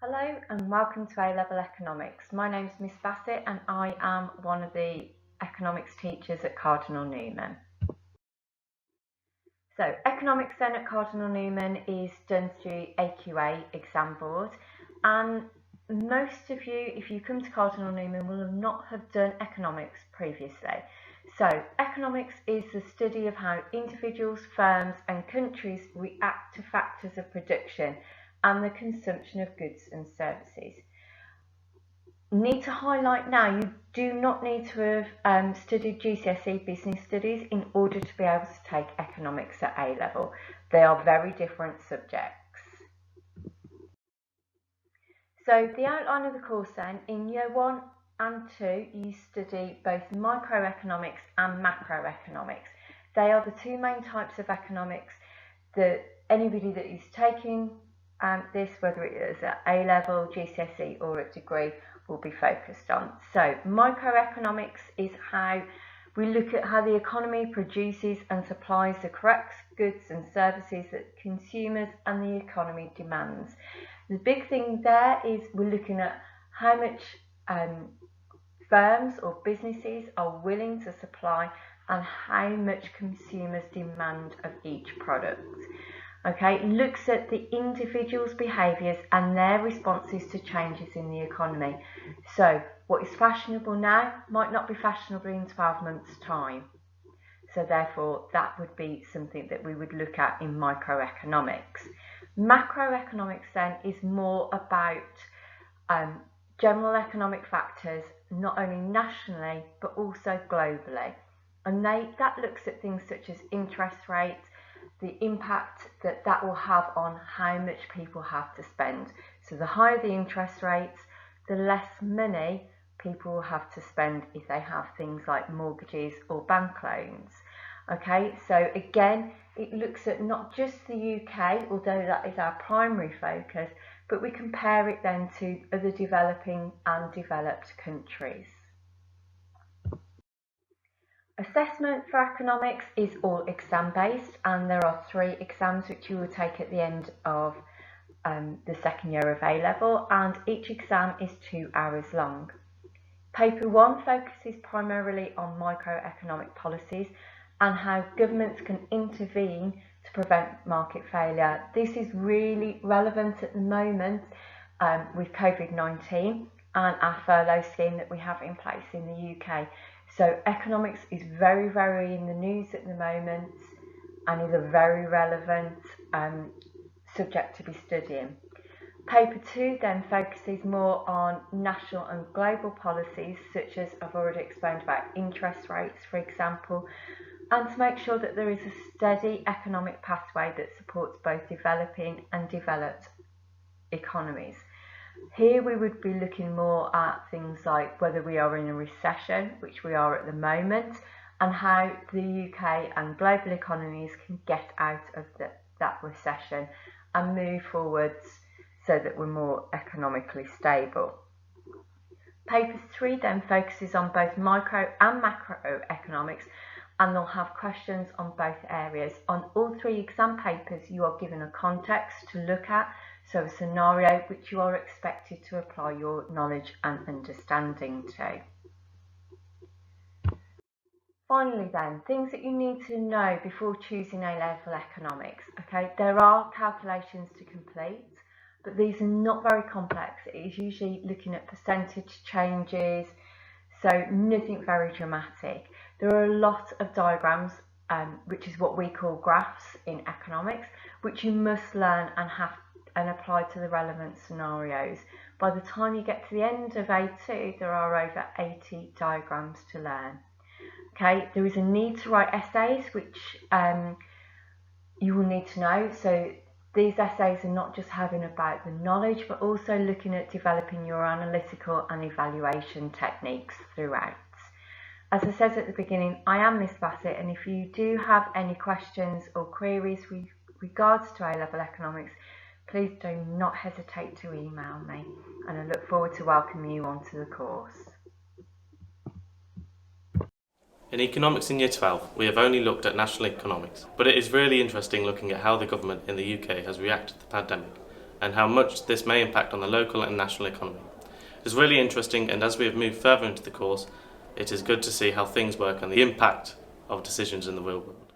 Hello and welcome to A-Level Economics. My name is Miss Bassett and I am one of the economics teachers at Cardinal Newman. So economics then at Cardinal Newman is done through AQA exam board, and most of you, if you come to Cardinal Newman, will not have done economics previously. So economics is the study of how individuals, firms and countries react to factors of production and the consumption of goods and services. Need to highlight now, you do not need to have studied GCSE business studies in order to be able to take economics at A level. They are very different subjects. So the outline of the course then, in year 1 and 2 you study both microeconomics and macroeconomics. They are the two main types of economics that anybody that is taking this, whether it is at A level, GCSE or at degree, will be focused on. So microeconomics is how we look at how the economy produces and supplies the correct goods and services that consumers and the economy demands. The big thing there is we're looking at how much firms or businesses are willing to supply and how much consumers demand of each product. Okay, it looks at the individual's behaviours and their responses to changes in the economy. So what is fashionable now might not be fashionable in 12 months' time. So therefore that would be something that we would look at in microeconomics. Macroeconomics then is more about general economic factors, not only nationally but also globally. And that looks at things such as interest rates, the impact that will have on how much people have to spend. So the higher the interest rates, the less money people will have to spend if they have things like mortgages or bank loans. Okay, so again, it looks at not just the UK, although that is our primary focus, but we compare it then to other developing and developed countries. Assessment for economics is all exam based, and there are 3 exams which you will take at the end of the second year of A level, and each exam is 2 hours long. Paper 1 focuses primarily on microeconomic policies and how governments can intervene to prevent market failure. This is really relevant at the moment with COVID-19 and our furlough scheme that we have in place in the UK. So economics is very, very in the news at the moment and is a very relevant subject to be studying. Paper 2 then focuses more on national and global policies, such as I've already explained about interest rates, for example, and to make sure that there is a steady economic pathway that supports both developing and developed economies. Here we would be looking more at things like whether we are in a recession, which we are at the moment, and how the UK and global economies can get out of that recession and move forwards so that we're more economically stable. Paper 3 then focuses on both micro and macroeconomics, and they'll have questions on both areas. On all 3 exam papers you are given a context to look at, so a scenario which you are expected to apply your knowledge and understanding to. Finally then, things that you need to know before choosing A-level economics. Okay, there are calculations to complete, but these are not very complex. It is usually looking at percentage changes, so nothing very dramatic. There are a lot of diagrams, which is what we call graphs in economics, which you must learn and apply to the relevant scenarios. By the time you get to the end of A2, there are over 80 diagrams to learn. Okay, there is a need to write essays, which you will need to know. So these essays are not just having about the knowledge, but also looking at developing your analytical and evaluation techniques throughout. As I said at the beginning, I am Miss Bassett, and if you do have any questions or queries with regards to A-level economics, please do not hesitate to email me, and I look forward to welcoming you onto the course. In economics in year 12, we have only looked at national economics, but it is really interesting looking at how the government in the UK has reacted to the pandemic and how much this may impact on the local and national economy. It's really interesting, and as we have moved further into the course, it is good to see how things work and the impact of decisions in the real world.